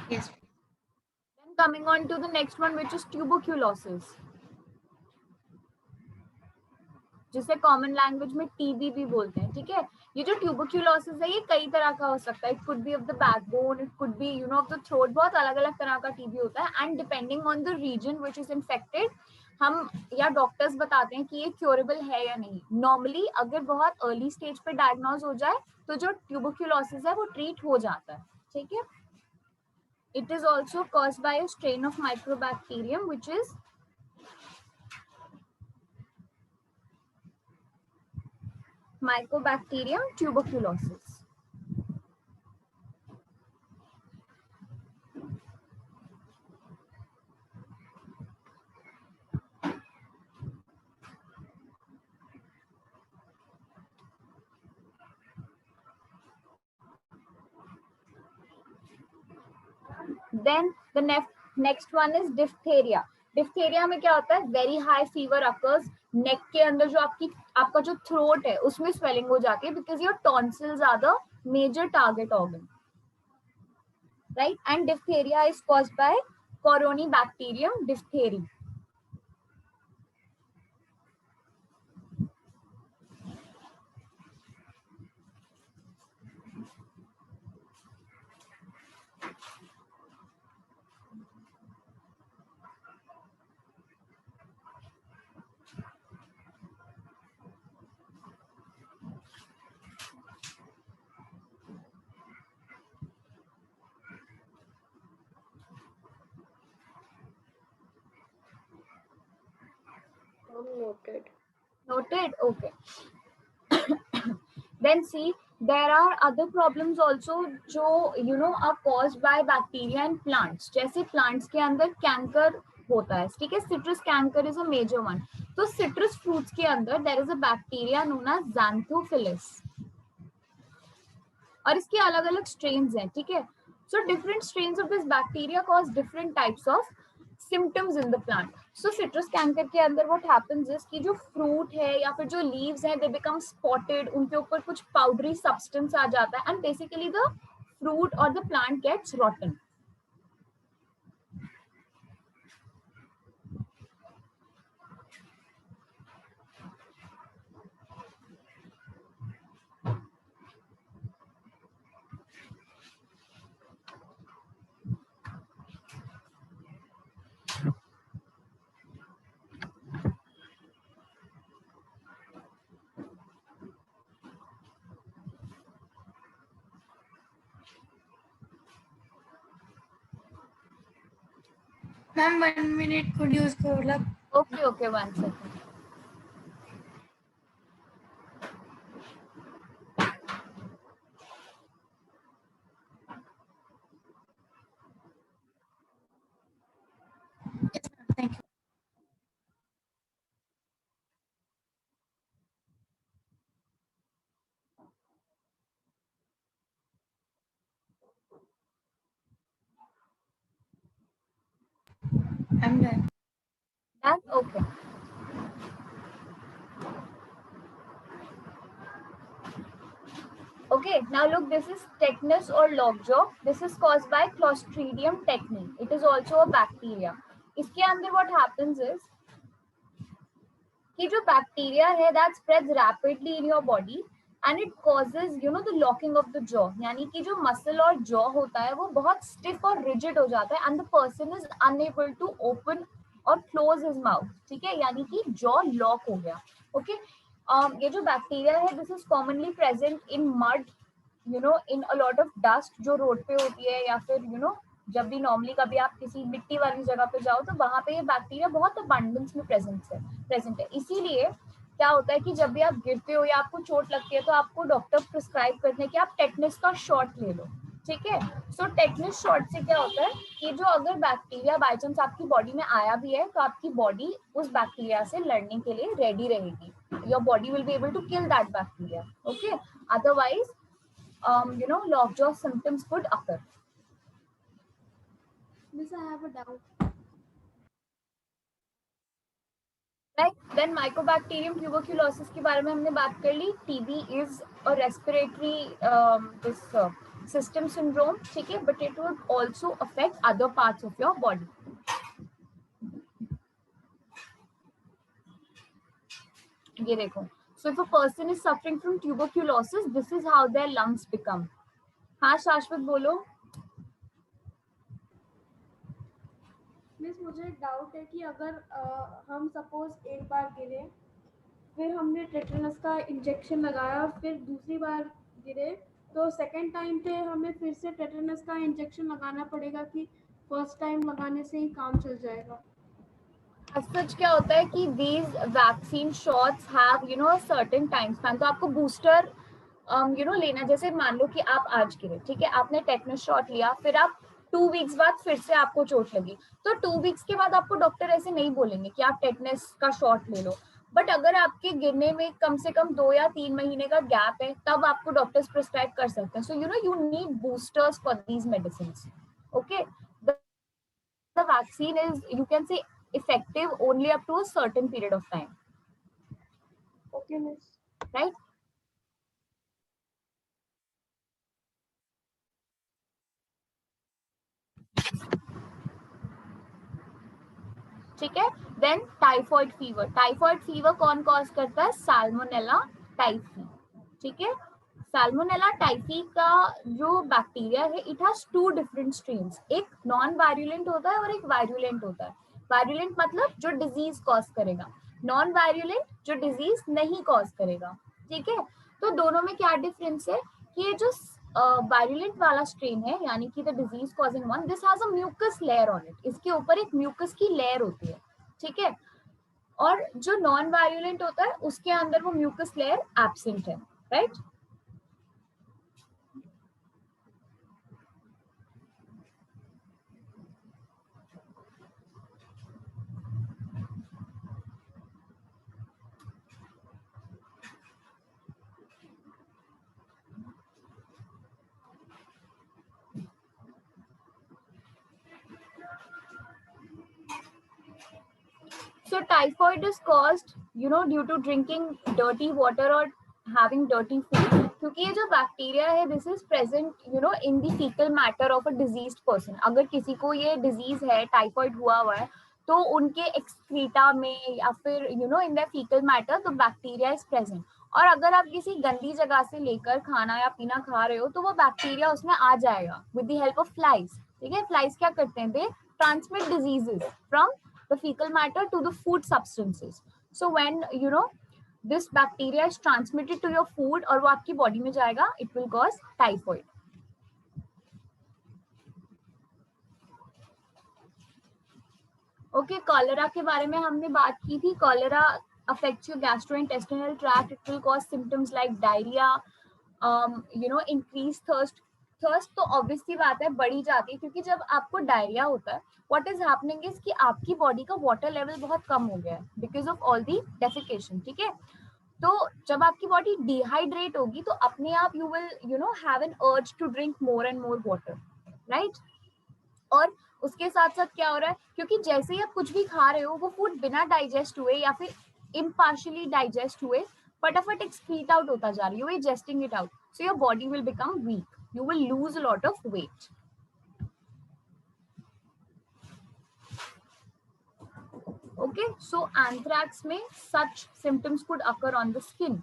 Speaker 5: Yes.
Speaker 2: then coming on to the next one which is tuberculosis, जिसे कॉमन लैंग्वेज में टीबी भी बोलते हैं. ठीक है, ये जो ट्यूबरक्यूलोसिस है, ये कई तरह का हो सकता है. It could be of the backbone, it could be you know of the throat. बहुत अलग अलग तरह का टीबी होता है, and depending on the region which is infected, हम या डॉक्टर्स बताते हैं कि ये क्योरेबल है या नहीं. नॉर्मली अगर बहुत अर्ली स्टेज पे डायग्नोज हो जाए तो जो ट्यूबरक्यूलोसिस है वो ट्रीट हो जाता है. ठीक है, it is also caused by a strain of microbacterium which is Mycobacterium tuberculosis. Then the next one is diphtheria. Diphtheria में क्या होता है, वेरी हाई फीवर अकर्स, नेक के अंदर जो आपका जो थ्रोट है उसमें स्वेलिंग हो जाती है, because your tonsils are the major target organ, right. And diphtheria is caused by corynebacterium diphtheriae.
Speaker 3: Noted.
Speaker 2: Noted. Okay. Then see, there are other problems also जो you know are caused by bacteria in plants. जैसे plants के अंदर canker होता है. ठीक है, citrus canker is a major one. तो citrus fruits के अंदर there is a bacteria known as xanthophilus. और इसके अलग अलग strains हैं. ठीक है, so different strains of this bacteria cause different types of symptoms in the plant. So citrus canker के अंदर what happens is कि जो fruit है या फिर जो leaves हैं, they become spotted, उनके ऊपर कुछ powdery substance आ जाता है, and basically the fruit or the plant gets rotten.
Speaker 5: Ma'am, 1 minute, could you उसको मतलब
Speaker 2: Okay, 1 second.
Speaker 5: Thank you. I'm done.
Speaker 2: Done? Okay. Okay, now look, this is tetanus or lockjaw. This is caused by Clostridium tetani. It is also a bacteria. इसके अंदर what happens is कि जो bacteria है that spreads rapidly in your body and it causes the locking of the jaw. यानी कि जो muscle और jaw होता है वो बहुत stiff और rigid हो जाता है and the person is unable to open or close his mouth. ठीक है, यानी कि jaw lock हो गया. Okay. ये जो बैक्टीरिया है this is commonly present in mud in a lot of dust जो रोड पे होती है या फिर जब भी नॉर्मली कभी आप किसी मिट्टी वाली जगह पे जाओ तो वहां पे ये बैक्टीरिया बहुत अबंडेंस में प्रेजेंट है. इसीलिए क्या होता है कि जब भी आप गिरते हो या आपको चोट लगती है तो आपको डॉक्टर प्रिस्क्राइब करते हैं कि आप टेटनस का शॉट ले लो. ठीक है, सो टेटनस शॉट से क्या होता है कि जो अगर बैक्टीरिया बाय चांस आपकी बॉडी में आया भी है तो आपकी बॉडी उस बैक्टीरिया से लड़ने के लिए रेडी रहेगी. Your body will be able to kill that bacteria. Okay, otherwise lockjaw symptoms could occur.
Speaker 1: Miss, I have a doubt.
Speaker 2: Right, then mycobacterium tuberculosis के बारे में हमने बात कर ली. TB is a respiratory this system syndrome. ठीक है, but it would also affect other parts of your body. ये देखो, so if a person is suffering from tuberculosis, this is how their lungs become. हाँ शाश्वत बोलो.
Speaker 1: Miss मुझे doubt है कि अगर हम सपोज एक बार गिरे फिर हमने टेटनस का इंजेक्शन लगाया और फिर दूसरी बार गिरे तो सेकेंड टाइम पे हमें फिर से टेटनस का इंजेक्शन लगाना पड़ेगा कि फर्स्ट टाइम लगाने से ही काम चल जाएगा.
Speaker 2: सच क्या होता है कि these vaccine shots have a certain time span. तो आपको बूस्टर लेना, जैसे मान लो कि आप आज गिरे, ठीक है, आपने टेटनस शॉट लिया, फिर आप 2 वीक्स बाद फिर से आपको चोट लगी तो 2 वीक्स के बाद आपको डॉक्टर ऐसे नहीं बोलेंगे कि आप टेटनस का शॉट ले लो. बट अगर आपके गिरने में कम से कम 2 या 3 महीने का गैप है तब आपको डॉक्टर्स प्रिस्क्राइब कर सकते हैं. So you need boosters for these medicine. Okay, the vaccine is, you can say, effective only up to a certain period of time.
Speaker 1: Okay, miss.
Speaker 2: Right? ठीक है, then typhoid fever. Typhoid fever कौन cause करता है? Salmonella typhi. ठीक है, salmonella typhi का जो bacteria है इट हैज 2 डिफरेंट स्ट्रेन्स. एक नॉन वायरुलेंट होता है और एक वायरुलेंट होता है. वायरुलेंट मतलब जो डिजीज कॉज करेगा, नॉन वायरुलेंट जो डिजीज नहीं कॉज करेगा. ठीक है, तो दोनों में क्या डिफरेंस है कि ये जो वायरुलेंट वाला स्ट्रेन है यानी कि the disease causing one, this has a mucus layer on it. इसके ऊपर एक म्यूकस की लेयर होती है. ठीक है, और जो नॉन वायरुलेंट होता है उसके अंदर वो म्यूकस लेयर एब्सेंट है. Right, so typhoid is caused due to drinking dirty water or having dirty food. क्योंकि ये जो बैक्टीरिया है this is present in the faecal matter of a diseased person. अगर किसी को ये डिजीज है, टाइफॉइड हुआ है, तो उनके एक्सक्रीटा में या फिर in the faecal matter the bacteria is present. और अगर आप किसी गंदी जगह से लेकर खाना या पीना खा रहे हो तो वो बैक्टीरिया उसमें आ जाएगा with the help of flies. ठीक है, फ्लाइज क्या करते हैं? They transmit diseases from the fecal matter to the food substances. So when this bacteria is transmitted to your food और वो आपकी बॉडी में जाएगा, it will cause typhoid. Okay, cholera के बारे में हमने बात की थी. Cholera affects your gastrointestinal tract. It will cause symptoms like diarrhea, increased thirst. Thirst तो ऑब्वियसली बात है बढ़ी जाती है, क्योंकि जब आपको डायरिया होता है, व्हाट इज हैपनिंग इज कि आपकी बॉडी का वाटर लेवल बहुत कम हो गया है because of all the defecation. ठीक है, तो जब आपकी बॉडी डिहाइड्रेट होगी तो अपने आप you will have an urge to drink more and more water, right. और उसके साथ साथ क्या हो रहा है, क्योंकि जैसे ही आप कुछ भी खा रहे हो वो फूड बिना डाइजेस्ट हुए या फिर इम्पार्शियली डाइजेस्ट हुए फटाफट एक्सक्रीट आउट होता जा रही है, you justing it out, so your body will become weak, you will lose a lot of weight. Okay, so anthrax में such symptoms could occur on the skin.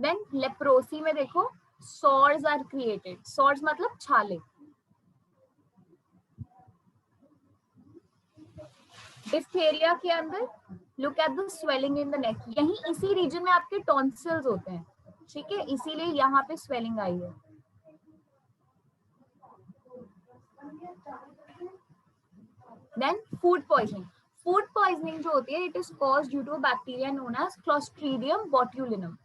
Speaker 2: Then leprosy में देखो sores are created. Sores मतलब छाले. Diphtheria के अंदर look at the swelling in the neck. यहीं इसी region में आपके tonsils होते हैं, ठीक है, इसीलिए यहाँ पे swelling आई है. Then food poisoning. Food poisoning जो होती है, it is caused due to a bacteria known as Clostridium botulinum.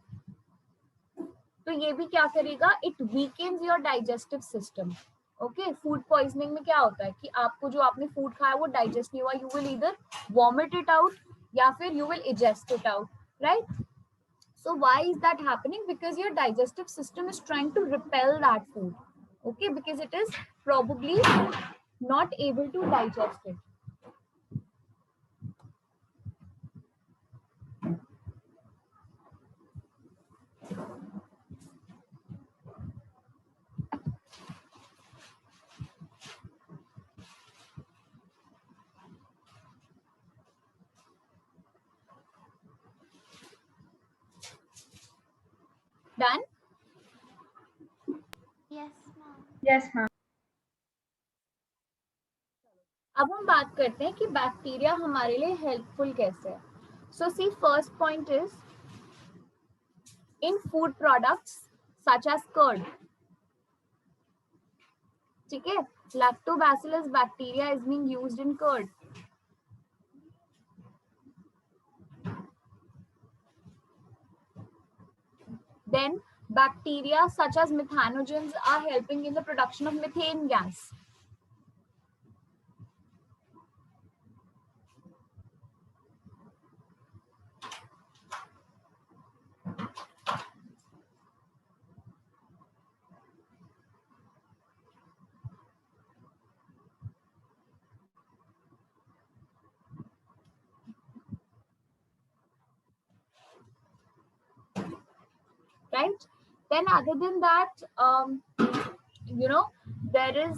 Speaker 2: तो ये भी क्या करेगा, it weakens your digestive system. Okay, food poisoning में क्या होता है कि आपको जो आपने food खाया वो digest नहीं हुआ, you will either vomit it out या फिर you will ingest it out, right? So why is that happening? Because your digestive system is trying to repel that food. Okay, because it is probably not able to digest it. Done?
Speaker 1: Yes, ma'am.
Speaker 3: Yes, ma'am.
Speaker 2: अब हम बात करते हैं कि bacteria हमारे लिए helpful कैसे है. So see, first point is in food products such as curd. ठीक है, lactobacillus bacteria is being used in curd. Then bacteria such as methanogens are helping in the production of methane gas. Right? Then other than that, there is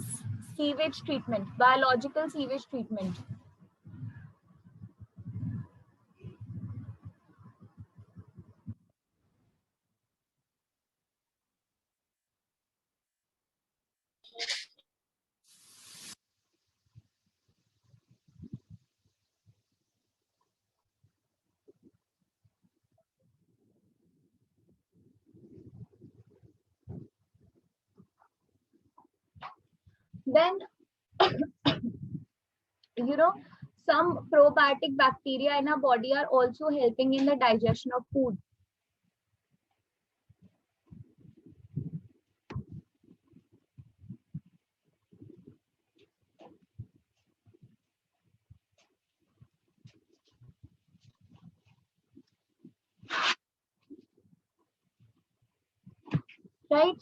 Speaker 2: sewage treatment, biological sewage treatment. Then some probiotic bacteria in our body are also helping in the digestion of food. Right?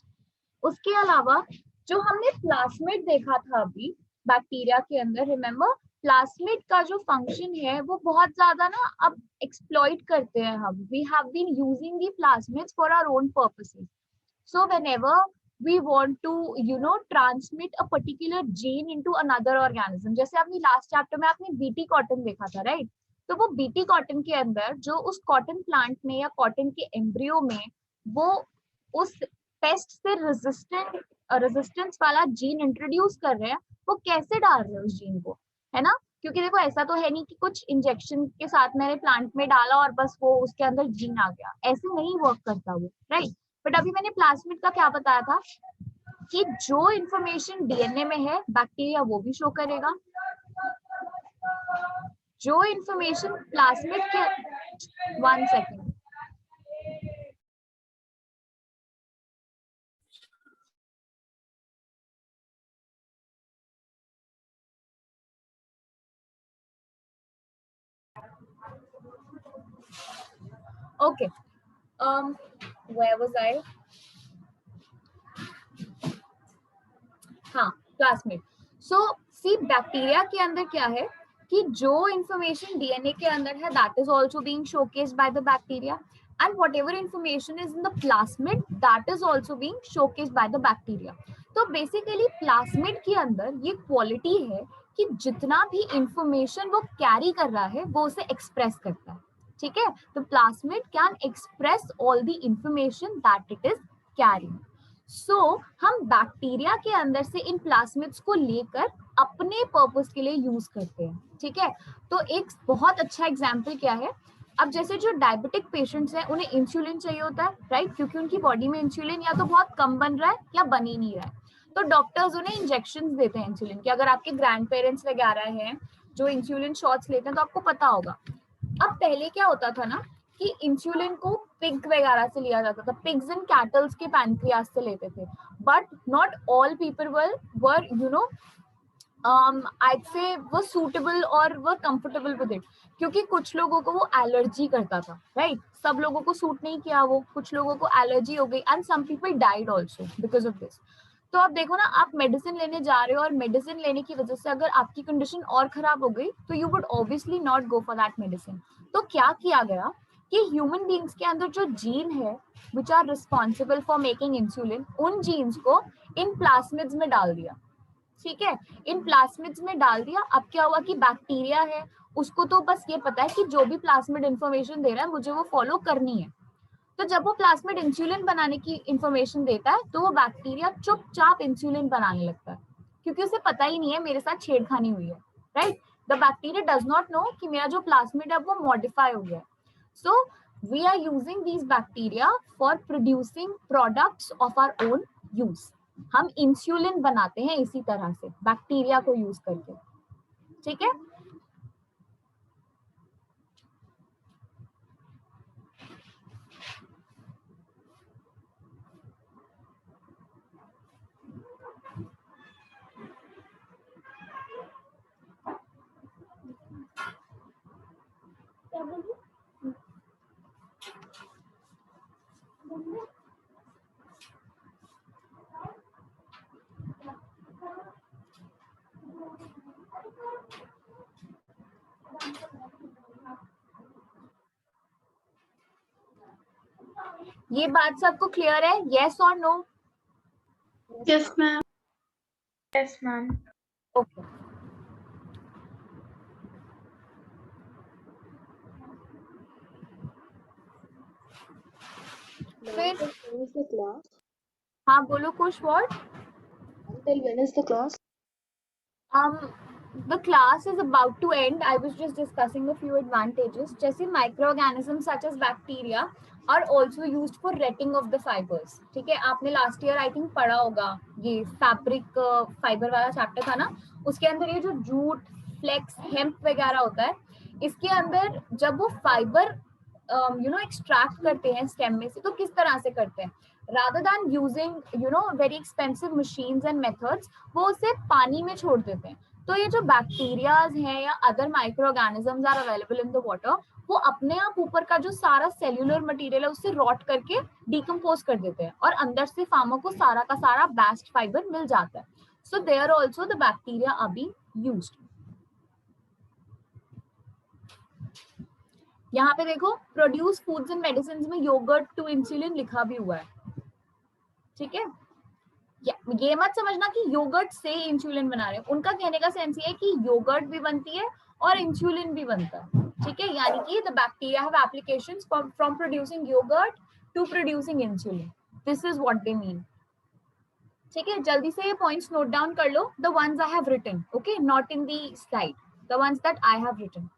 Speaker 2: उसके अलावा जो हमने plasmid देखा था अभी bacteria के अंदर, remember plasmid का जो फंक्शन है वो बहुत ज्यादा ना अब एक्सप्लॉइट करते हैं हम. We have been using the plasmids for our own purposes. So whenever we want to transmit a particular gene into another organism, जैसे आपने लास्ट चैप्टर में आपने बीटी कॉटन देखा था, राइट? तो वो बीटी कॉटन के अंदर जो उस कॉटन प्लांट में या कॉटन के एम्ब्रियो में वो उस पेस्ट से रेजिस्टेंस वाला जीन इंट्रोड्यूस कर रहे हैं, वो कैसे डाल रहे हैं उस जीन को, है ना? क्योंकि देखो ऐसा तो है नहीं कि कुछ इंजेक्शन के साथ मैंने प्लांट में डाला और बस वो उसके अंदर जीन आ गया, ऐसे नहीं वर्क करता वो, राइट? बट अभी मैंने प्लाज्मिड का क्या बताया था कि जो इंफॉर्मेशन डीएनए में है बैक्टीरिया वो भी शो करेगा, जो इंफॉर्मेशन प्लाज्मिड के 1 second okay where was I हाँ प्लाज्मिड सो सी बैक्टीरिया के अंदर क्या है कि जो इंफॉर्मेशन डीएनए के अंदर है that is also being showcased by the bacteria and whatever information is in the plasmid that is also being showcased by the bacteria तो बेसिकली प्लाज्मिड के अंदर ये क्वालिटी है कि जितना भी इंफॉर्मेशन वो कैरी कर रहा है वो उसे एक्सप्रेस करता है ठीक है तो plasmid can express all the information that it is carrying so हम बैक्टीरिया के अंदर से इन प्लाज्मिड्स को लेकर अपने पर्पस के लिए यूज करते हैं ठीक है तो एक बहुत अच्छा एग्जांपल क्या है अब जैसे जो डायबिटिक पेशेंट्स हैं उन्हें इंसुलिन चाहिए होता है राइट क्योंकि उनकी बॉडी में इंसुलिन या तो बहुत कम बन रहा है या बन ही नहीं रहा है तो डॉक्टर्स उन्हें इंजेक्शन देते हैं इंसुलिन के अगर आपके ग्रैंड पेरेंट्स वगैरह हैं जो इंसुलिन शॉट्स लेते हैं तो आपको पता होगा अब पहले क्या होता था ना कि इंसुलिन को पिग वगैरह से लिया जाता था पिग्स एंड कैटल्स के पैनक्रियास से लेते थे but not all people were you know I'd say were suitable or were comfortable with it क्योंकि कुछ लोगों को वो एलर्जी करता था राइट सब लोगों को सूट नहीं किया वो कुछ लोगों को एलर्जी हो गई and some people died also because of this तो आप देखो ना आप मेडिसिन लेने जा रहे हो और मेडिसिन लेने की वजह से अगर आपकी कंडीशन और खराब हो गई तो you would obviously not go for that medicine तो क्या किया गया कि ह्यूमन बींग्स के अंदर जो जीन है which are responsible for making insulin उन जीन्स को इन प्लाज्मिड्स में डाल दिया ठीक है इन प्लाज्मिड्स में डाल दिया अब क्या हुआ कि बैक्टीरिया है उसको तो बस ये पता है कि जो भी प्लाज्मिड इंफॉर्मेशन दे रहा है मुझे वो फॉलो करनी है तो जब वो प्लाज्मिड इंसुलिन बनाने की इंफॉर्मेशन देता है तो वो बैक्टीरिया चुपचाप इंसुलिन बनाने लगता है क्योंकि उसे पता ही नहीं है मेरे साथ छेड़खानी हुई है right the bacteria does not know कि मेरा जो प्लाज्मिड है वो मॉडिफाई हो गया so we are using these bacteria for producing products of our own use हम इंसुलिन बनाते हैं इसी तरह से बैक्टीरिया को यूज करके ठीक है ये बात सबको क्लियर है यस और no
Speaker 1: Yes, ma'am. Yes, ma'am.
Speaker 2: Okay फिर
Speaker 3: When is the class?
Speaker 2: हाँ बोलो कुछ word
Speaker 3: Until when is the class?
Speaker 2: The class is about to end. I was just discussing a few advantages. जैसे microorganisms such as bacteria are also used for retting of the fibers. ठीक है आपने last year I think पढ़ा होगा ये fabric fibre वाला chapter था ना उसके अंदर ये जो जूट फ्लेक्स हेम्प वगैरह होता है इसके अंदर जब वो फाइबर एक्सट्रैक्ट करते हैं स्टेम में से तो किस तरह से करते हैं rather than using very expensive machines and methods वो उसे पानी में छोड़ देते हैं तो ये जो बैक्टीरियाज हैं या other micro organisms are available in the water वो अपने आप ऊपर का जो सारा सेल्यूलर मटेरियल है उससे रॉट करके डिकम्पोज कर देते हैं और अंदर से फार्मर को सारा का सारा बेस्ट फाइबर मिल जाता है so there also the bacteria are being used यहाँ पे देखो प्रोड्यूस फूड्स एंड मेडिसिन में योगर्ट टू इंसुलिन लिखा भी हुआ है ठीक है ये मत समझना कि योगर्ट से इंसुलिन बना रहे हैं उनका कहने का सेंस ये है कि योगर्ट भी बनती है और इंसुलिन भी बनता है ठीक है यानी कि the bacteria have applications from producing yoghurt to producing insulin this is what they mean ठीक है जल्दी से ये पॉइंट्स नोट डाउन कर लो the ones I have written okay not in the slide the ones that I have written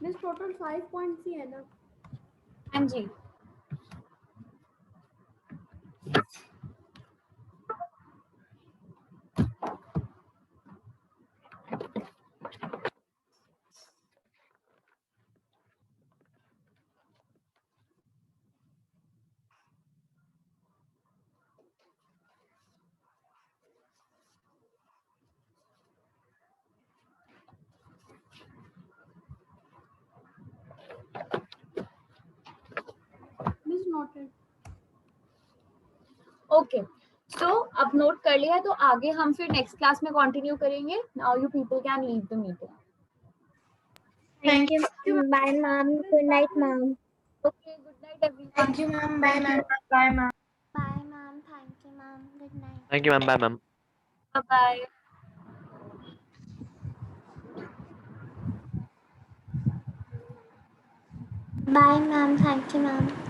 Speaker 1: This total 5 points ही है ना
Speaker 2: हाँ जी
Speaker 1: noted.
Speaker 2: ओके सो अब नोट कर लिया है, तो आगे हम फिर नेक्स्ट क्लास में कंटिन्यू करेंगे. Now you people can leave the meeting.
Speaker 5: Thank you.
Speaker 6: Bye, ma'am. Good night, ma'am.
Speaker 2: Okay, good night everyone.
Speaker 5: Thank you, ma'am. Bye, ma'am. Bye, ma'am.
Speaker 6: Bye, ma'am. Thank you, ma'am. Good night.
Speaker 7: Thank you, ma'am. Bye, ma'am.
Speaker 2: Bye.
Speaker 6: Bye, ma'am. Thank you, ma'am.